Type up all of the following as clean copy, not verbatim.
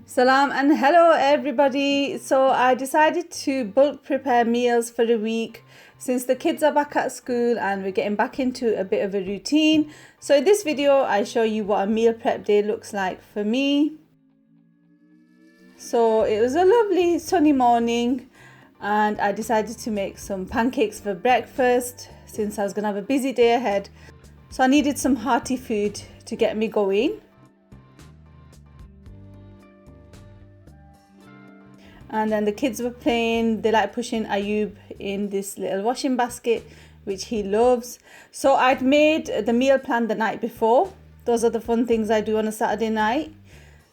Salam and hello everybody. So I decided to bulk prepare meals for the week since the kids are back at school and we're getting back into a bit of a routine. So in this video I show you what a meal prep day looks like for me. So it was a lovely sunny morning and I decided to make some pancakes for breakfast since I was going to have a busy day ahead. So I needed some hearty food to get me going. And then the kids were playing. They like pushing Ayub in this little washing basket, which he loves. So I'd made the meal plan the night before. Those are the fun things I do on a Saturday night.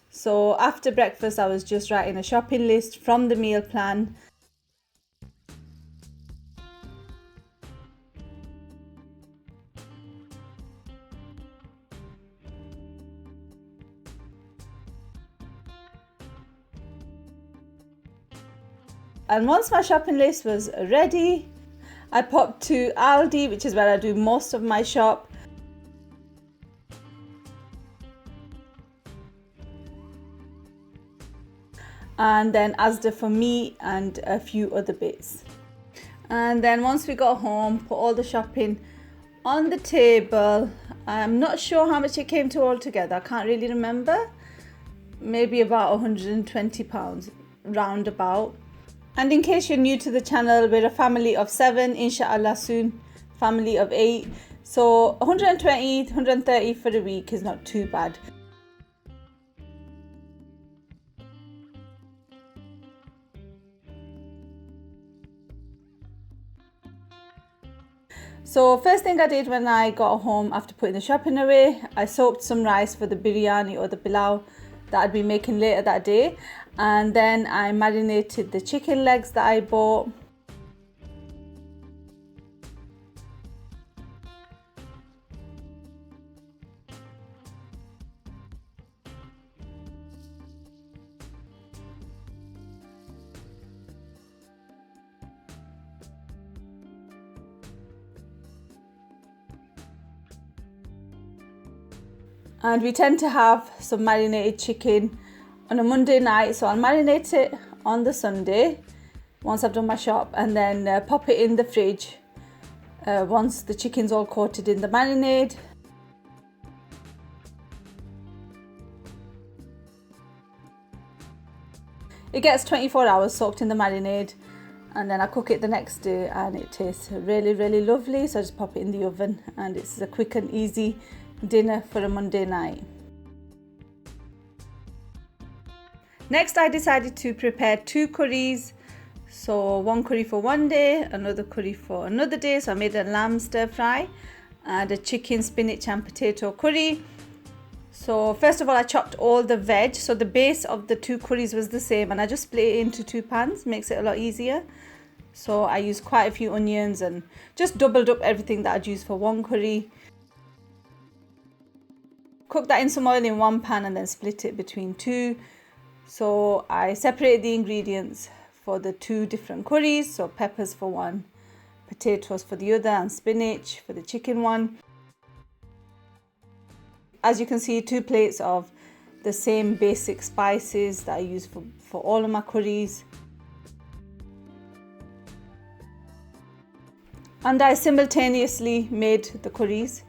So after breakfast, I was just writing a shopping list from the meal plan. And once my shopping list was ready, I popped to Aldi, which is where I do most of my shop. And then Asda for meat and a few other bits. And then once we got home, put all the shopping on the table. I'm not sure how much it came to altogether. I can't really remember. Maybe about £120 roundabout. And in case you're new to the channel, we're a family of 7, inshallah soon family of 8. So 120, 130 for the week is not too bad. So first thing I did when I got home after putting the shopping away, I soaked some rice for the biryani or the pilau that I'd be making later that day. And then I marinated the chicken legs that I bought. And we tend to have some marinated chicken on a Monday night, so I'll marinate it on the Sunday once I've done my shop, and then pop it in the fridge once the chicken's all coated in the marinade. It gets 24 hours soaked in the marinade, and then I cook it the next day and it tastes really lovely. So I just pop it in the oven and it's a quick and easy dinner for a Monday night. Next, I decided to prepare 2 curries. So one curry for one day, another curry for another day. So I made a lamb stir fry and a chicken, spinach and potato curry. So first of all, I chopped all the veg. So the base of the 2 curries was the same and I just split it into 2 pans, makes it a lot easier. So I used quite a few onions and just doubled up everything that I'd use for one curry. Cook that in some oil in one pan and then split it between 2. So I separated the ingredients for the 2 different curries. So peppers for one, potatoes for the other, and spinach for the chicken one. As you can see, 2 plates of the same basic spices that I use for all of my curries. And I simultaneously made the curries.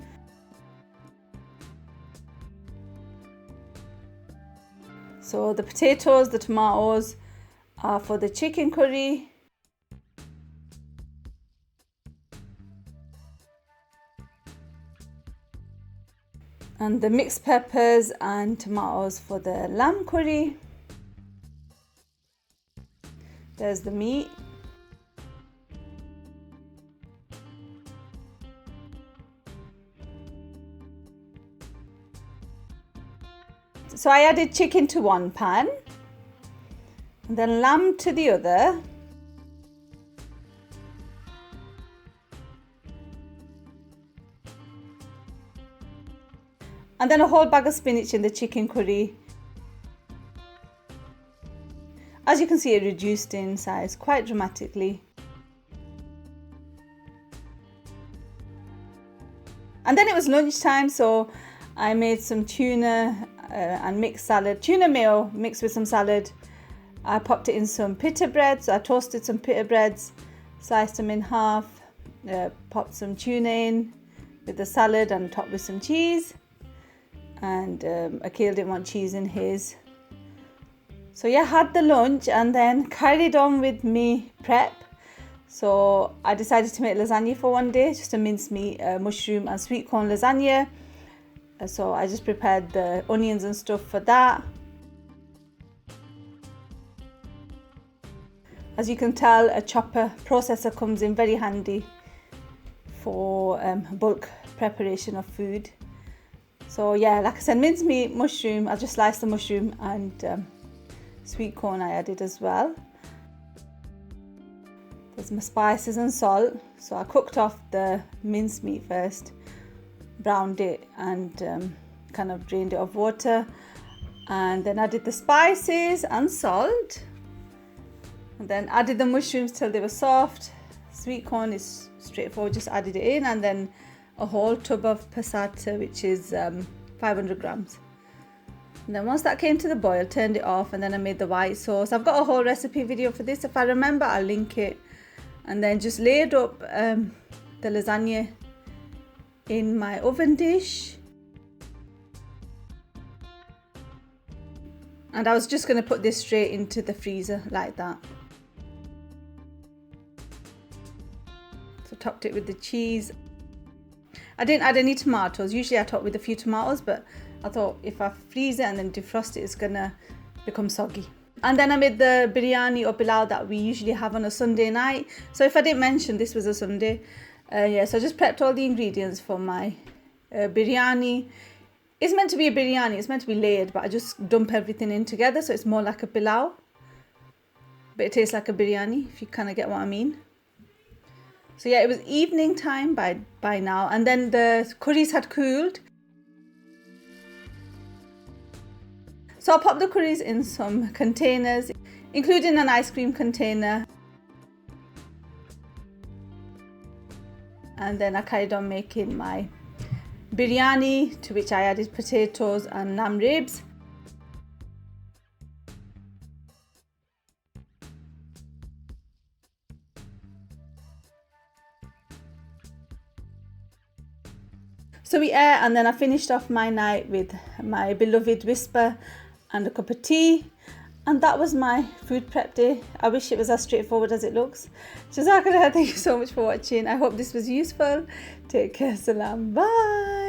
So the potatoes, the tomatoes are for the chicken curry. And the mixed peppers and tomatoes for the lamb curry. There's the meat. So I added chicken to one pan, and then lamb to the other. And then a whole bag of spinach in the chicken curry. As you can see, it reduced in size quite dramatically. And then it was lunchtime, so I made some tuna and mixed salad, tuna mayo mixed with some salad. I popped it in some pita bread, so I toasted some pita breads, sliced them in half, popped some tuna in with the salad and topped with some cheese. And Akil didn't want cheese in his. So yeah, had the lunch and then carried on with me prep. So I decided to make lasagna for one day, just a mincemeat, mushroom and sweet corn lasagna. So I just prepared the onions and stuff for that. As you can tell, a chopper processor comes in very handy for bulk preparation of food. So yeah, like I said, mincemeat, mushroom, I just sliced the mushroom, and sweet corn I added as well. There's my spices and salt. So I cooked off the mincemeat first, browned it and kind of drained it of water, and then added the spices and salt, and then added the mushrooms till they were soft. Sweet corn is straightforward, just added it in, and then a whole tub of passata, which is 500 grams. And then once that came to the boil, turned it off, and then I made the white sauce. I've got a whole recipe video for this. If I remember, I'll link it. And then just laid up the lasagna in my oven dish. And I was just going to put this straight into the freezer like that. So topped it with the cheese. I didn't add any tomatoes. Usually I top with a few tomatoes, but I thought if I freeze it and then defrost it, it's gonna become soggy. And then I made the biryani or pilau that we usually have on a Sunday night. So if I didn't mention, this was a Sunday. Yeah, so I just prepped all the ingredients for my biryani. It's meant to be a biryani, it's meant to be layered, but I just dump everything in together, so it's more like a pilau. But it tastes like a biryani, if you kind of get what I mean. So yeah, it was evening time by now, and then the curries had cooled. So I popped the curries in some containers, including an ice cream container. And then I carried on making my biryani, to which I added potatoes and lamb ribs. So we ate, and then I finished off my night with my beloved Whisper and a cup of tea. And that was my food prep day. I wish it was as straightforward as it looks. Jazakallah, thank you so much for watching. I hope this was useful. Take care, salam, bye.